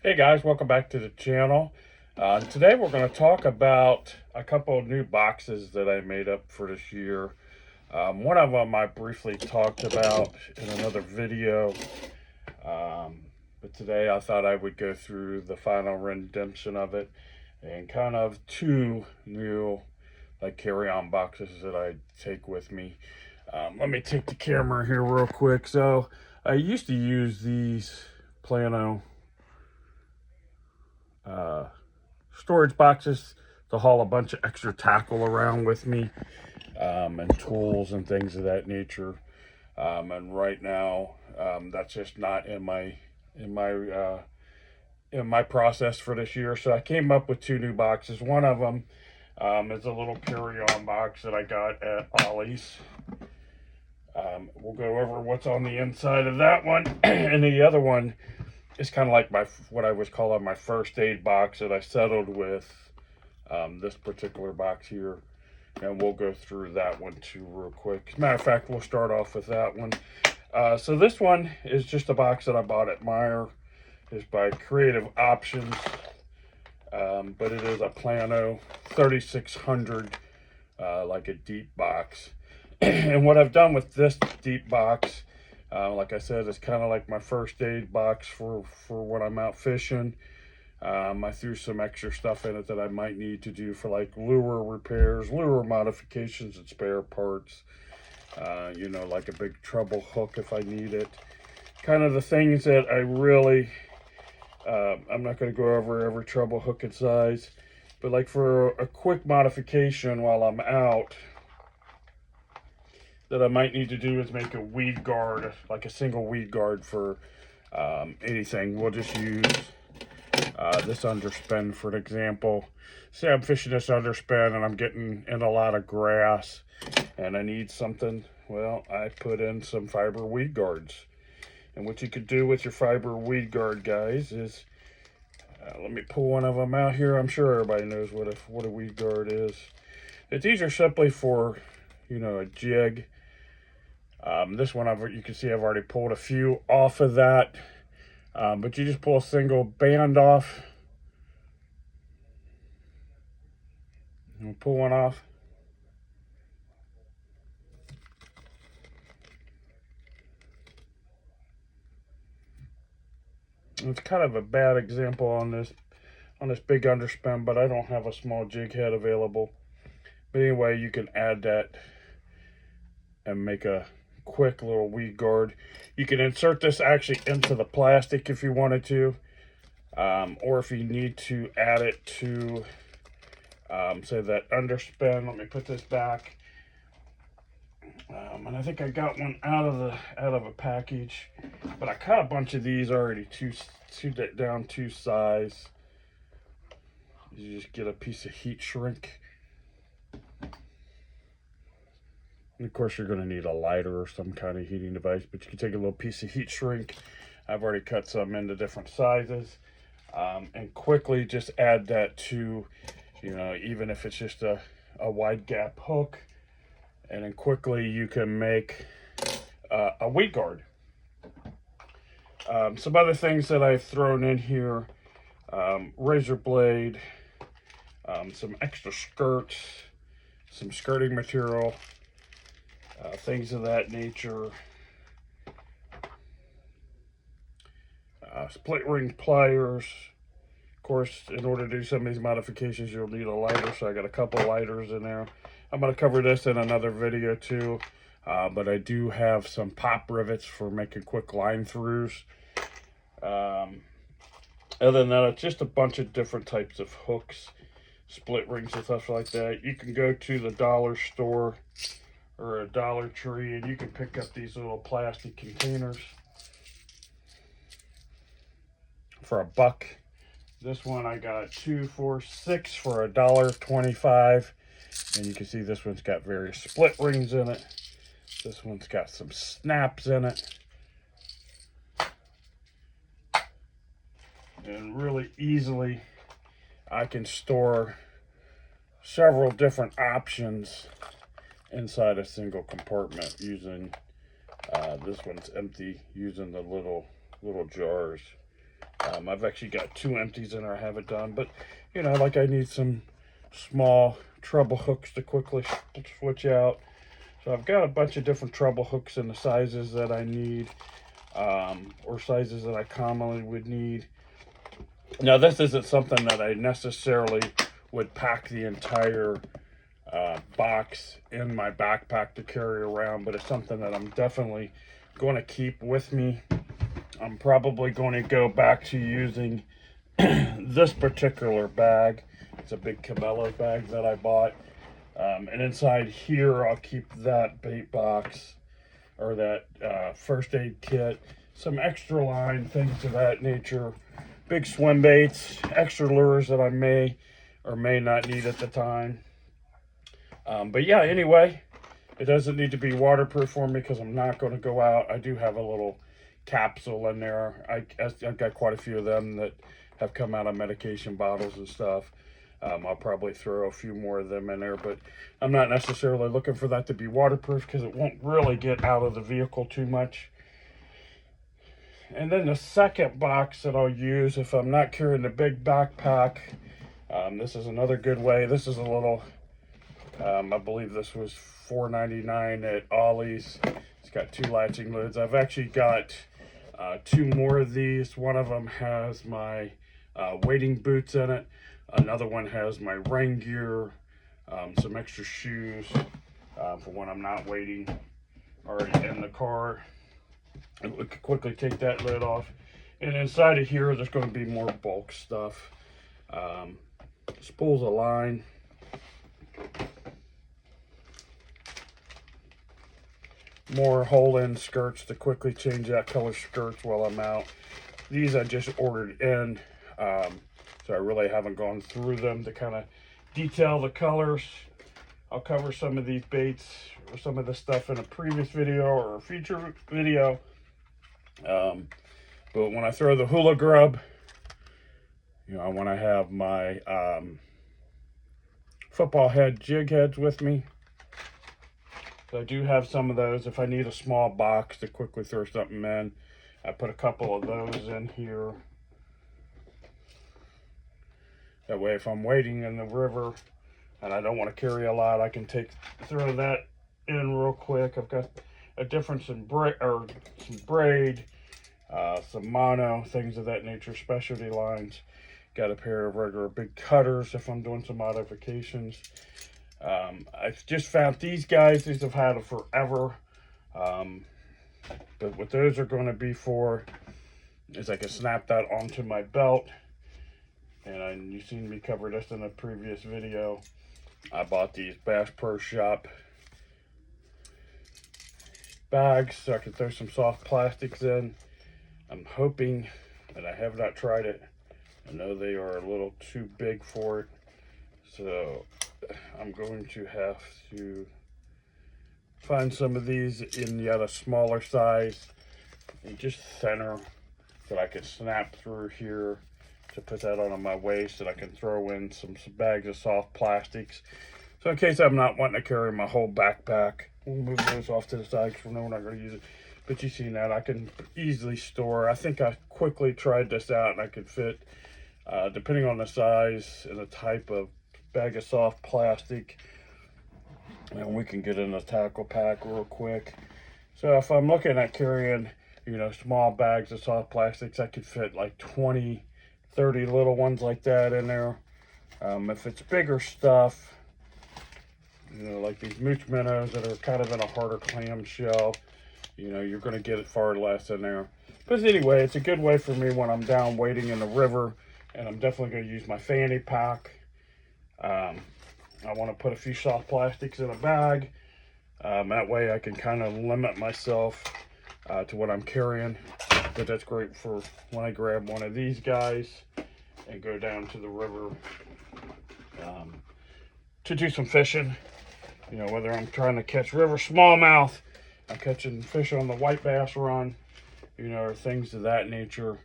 Hey guys, welcome back to the channel. Today we're going to talk about a couple of new boxes that I made up for this year. One of them I briefly talked about in another video, but today I thought I would go through the final redemption of it and kind of two new carry-on boxes that I take with me. Let me take the camera here real quick. So I used to use these Plano storage boxes to haul a bunch of extra tackle around with me, and tools and things of that nature. And right now, that's just not in my in my process for this year. So I came up with two new boxes. One of them is a little carry-on box that I got at Ollie's. We'll go over what's on the inside of that one, and the other one is kind of like what I was calling my first aid box that I settled with this particular box here, and we'll go through that one too real quick. As a matter of fact, we'll start off with that one. So this one is just a box that I bought at Meijer. It's by Creative Options, but it is a Plano 3600, like a deep box. And what I've done with this deep box, like I said, it's kind of like my first aid box for when I'm out fishing. I threw some extra stuff in it that I might need to do for like lure repairs, lure modifications, and spare parts. Like a big treble hook if I need it. Kind of the things that I really, I'm not going to go over every treble hook and size, but like for a quick modification while I'm out, that I might need to do is make a weed guard, like a single weed guard for anything. We'll just use this underspin for an example. Say I'm fishing this underspin and I'm getting in a lot of grass and I need something. Well, I put in some fiber weed guards. And what you could do with your fiber weed guard, guys, is let me pull one of them out here. I'm sure everybody knows what a weed guard is. But these are simply for, a jig. This one, you can see I've already pulled a few off of that. But you just pull a single band off. And we'll pull one off. It's kind of a bad example on this big underspin, but I don't have a small jig head available. But anyway, you can add that and make a quick little weed guard. You can insert this actually into the plastic if you wanted to, or if you need to add it to say that underspin. Let me put this back, and I think I got one out of a package, but I cut a bunch of these already down to size. You just get a piece of heat shrink. And of course, you're going to need a lighter or some kind of heating device, but you can take a little piece of heat shrink. I've already cut some into different sizes, and quickly just add that to, even if it's just a wide gap hook, and then quickly you can make a weed guard. Some other things that I've thrown in here, razor blade, some extra skirts, some skirting material, things of that nature. Split ring pliers. Of course, in order to do some of these modifications, you'll need a lighter, so I got a couple lighters in there. I'm going to cover this in another video too, but I do have some pop rivets for making quick line throughs. Other than that, it's just a bunch of different types of hooks, split rings and stuff like that. You can go to the dollar store or a Dollar Tree and you can pick up these little plastic containers for $1. This one I got 2, 4, 6 for $1.25, and you can see this one's got various split rings in it. This one's got some snaps in it, and really easily I can store several different options inside a single compartment using this one's empty, using the little jars. I've actually got 2 empties in there I haven't done, but you know, like I need some small treble hooks to quickly switch out. So I've got a bunch of different treble hooks in the sizes that I need, or sizes that I commonly would need. Now this isn't something that I necessarily would pack the entire box in my backpack to carry around, but it's something that I'm definitely going to keep with me. I'm probably going to go back to using this particular bag. It's a big Cabela's bag that I bought. And inside here, I'll keep that bait box, or that first aid kit, some extra line, things of that nature, big swim baits, extra lures that I may or may not need at the time. But yeah, anyway, it doesn't need to be waterproof for me because I'm not going to go out. I do have a little capsule in there. I've got quite a few of them that have come out of medication bottles and stuff. I'll probably throw a few more of them in there, but I'm not necessarily looking for that to be waterproof because it won't really get out of the vehicle too much. And then the second box that I'll use if I'm not carrying the big backpack, this is another good way. This is a little, I believe this was $4.99 at Ollie's. It's got 2 latching lids. I've actually got 2 more of these. One of them has my wading boots in it. Another one has my rain gear, some extra shoes for when I'm not wading already in the car. And we could quickly take that lid off. And inside of here, there's going to be more bulk stuff. Spools of line. More hole-in skirts to quickly change that color skirts while I'm out. These I just ordered in, so I really haven't gone through them to kind of detail the colors. I'll cover some of these baits or some of the stuff in a previous video or a future video. But when I throw the hula grub, you know, I want to have my football head jig heads with me. So I do have some of those if I need a small box to quickly throw something in. I put a couple of those in here. That way if I'm wading in the river and I don't want to carry a lot, I can throw that in real quick. I've got a difference in some braid, some mono, things of that nature, specialty lines. Got a pair of regular big cutters if I'm doing some modifications. I've just found these guys. These I've had forever. But what those are going to be for is I can snap that onto my belt. And you've seen me cover this in a previous video. I bought these Bass Pro Shop bags so I can throw some soft plastics in. I'm hoping, and I have not tried it, I know they are a little too big for it. So I'm going to have to find some of these in yet a smaller size and just thinner that I can snap through here to put that on my waist, and I can throw in some bags of soft plastics. So in case I'm not wanting to carry my whole backpack, we'll move those off to the side because we're not going to use it. But you see that I can easily store. I think I quickly tried this out and I could fit, depending on the size and the type of bag of soft plastic, and we can get in a tackle pack real quick. So if I'm looking at carrying, you know, small bags of soft plastics, I could fit like 20, 30 little ones like that in there. If it's bigger stuff, you know, like these mooch minnows that are kind of in a harder clam shell, you know, you're going to get it far less in there. But anyway, it's a good way for me when I'm down wading in the river, and I'm definitely going to use my fanny pack. I want to put a few soft plastics in a bag. That way I can kind of limit myself to what I'm carrying. But that's great for when I grab one of these guys and go down to the river to do some fishing. You know, whether I'm trying to catch river smallmouth, I'm catching fish on the white bass run, you know, or things of that nature.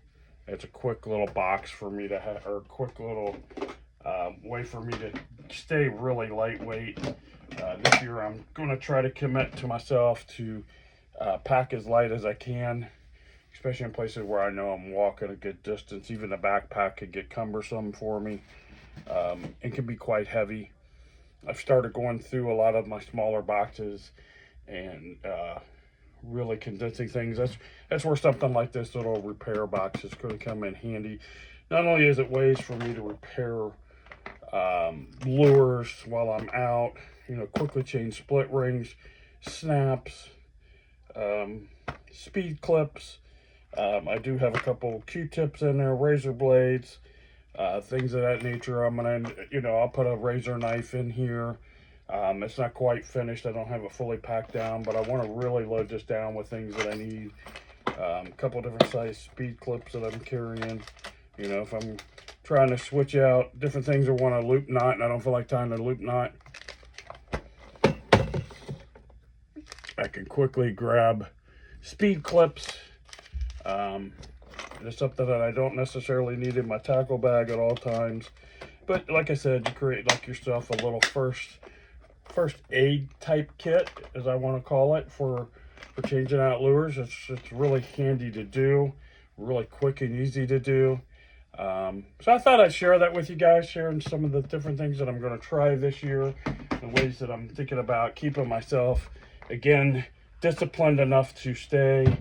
It's a quick little box for me to have, or a quick little way for me to stay really lightweight. This year I'm going to try to commit to myself to pack as light as I can. especially in places where I know I'm walking a good distance. Even a backpack could get cumbersome for me, and can be quite heavy. I've started going through a lot of my smaller boxes and really condensing things. That's where something like this little repair box is going to come in handy. Not only is it ways for me to repair lures while I'm out, quickly change split rings, snaps, speed clips. I do have a couple Q-tips in there, razor blades, things of that nature. I'm gonna, I'll put a razor knife in here. It's not quite finished. I don't have it fully packed down, but I want to really load this down with things that I need. A couple different size speed clips that I'm carrying. If I'm trying to switch out different things or want a loop knot and I don't feel like tying a loop knot, I can quickly grab speed clips. It's something that I don't necessarily need in my tackle bag at all times. But like I said, you create like yourself a little first aid type kit, as I want to call it, for changing out lures. It's really handy to do, really quick and easy to do. So I thought I'd share that with you guys, sharing some of the different things that I'm going to try this year, the ways that I'm thinking about keeping myself, again, disciplined enough to stay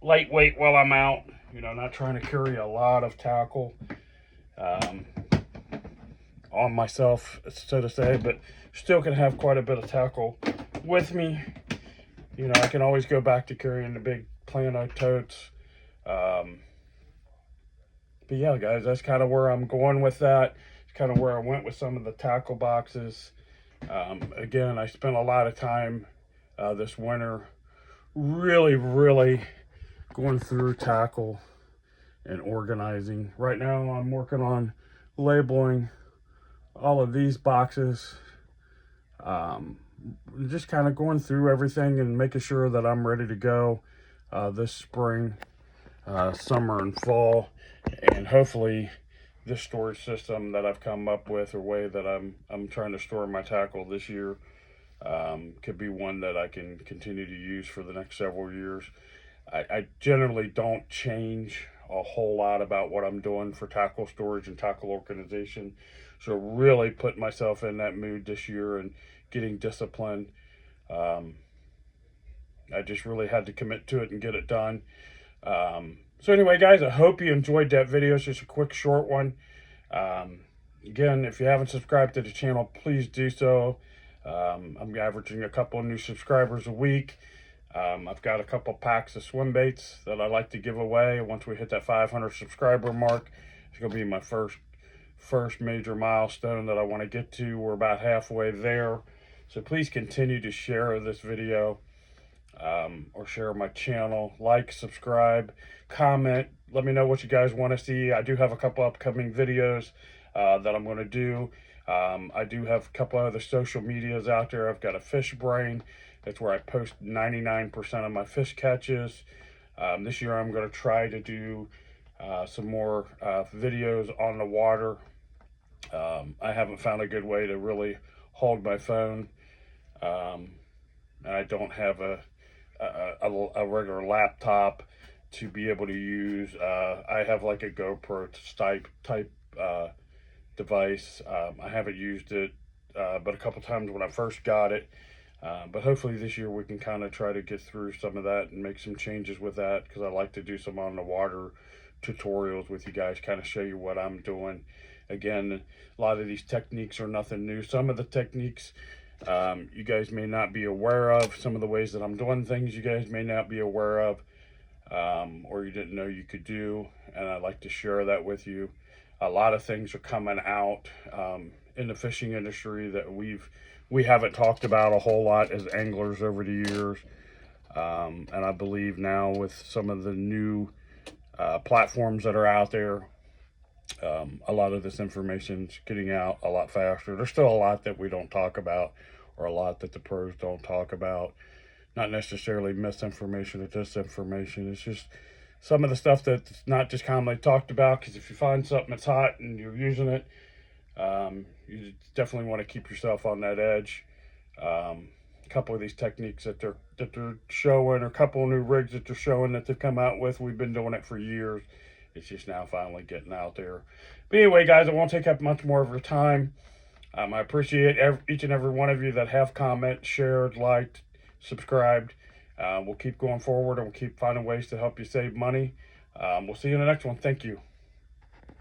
lightweight while I'm out, not trying to carry a lot of tackle on myself, so to say, but still can have quite a bit of tackle with me. I can always go back to carrying the big Plano totes. But yeah, guys, that's kind of where I'm going with that. It's kind of where I went with some of the tackle boxes. Again, I spent a lot of time this winter really going through tackle and organizing. Right now, I'm working on labeling all of these boxes. Just kind of going through everything and making sure that I'm ready to go this spring, summer, and fall. And hopefully this storage system that I've come up with, or way that I'm trying to store my tackle this year, could be one that I can continue to use for the next several years. I generally don't change a whole lot about what I'm doing for tackle storage and tackle organization. So really putting myself in that mood this year and getting disciplined. I just really had to commit to it and get it done. So anyway, guys, I hope you enjoyed that video. It's just a quick, short one. Again, if you haven't subscribed to the channel, please do so. I'm averaging a couple of new subscribers a week. I've got a couple packs of swim baits that I like to give away. Once we hit that 500 subscriber mark, it's going to be my first major milestone that I want to get to. We're about halfway there. So please continue to share this video, or share my channel. Like, subscribe, comment. Let me know what you guys want to see. I do have a couple upcoming videos that I'm going to do. I do have a couple other social medias out there. I've got a Fish Brain. That's where I post 99% of my fish catches. This year I'm going to try to do some more videos on the water. I haven't found a good way to really hold my phone. And I don't have a regular laptop to be able to use. I have like a GoPro type device. I haven't used it but a couple times when I first got it. But hopefully this year we can kind of try to get through some of that and make some changes with that, because I like to do some on the water tutorials with you guys, kind of show you what I'm doing. Again, a lot of these techniques are nothing new. Some of the techniques you guys may not be aware of. Some of the ways that I'm doing things you guys may not be aware of, or you didn't know you could do, and I'd like to share that with you. A lot of things are coming out in the fishing industry that we haven't talked about a whole lot as anglers over the years, and I believe now with some of the new platforms that are out there, a lot of this information's getting out a lot faster. There's still a lot that we don't talk about, or a lot that the pros don't talk about. Not necessarily misinformation or disinformation. It's just some of the stuff that's not just commonly talked about, because if you find something that's hot and you're using it, you definitely want to keep yourself on that edge. a couple of these techniques that they're showing, or a couple of new rigs that they're showing that they've come out with. We've been doing it for years. It's just now finally getting out there. But anyway, guys, I won't take up much more of your time. I appreciate each and every one of you that have commented, shared, liked, subscribed. We'll keep going forward, and we'll keep finding ways to help you save money. We'll see you in the next one. Thank you.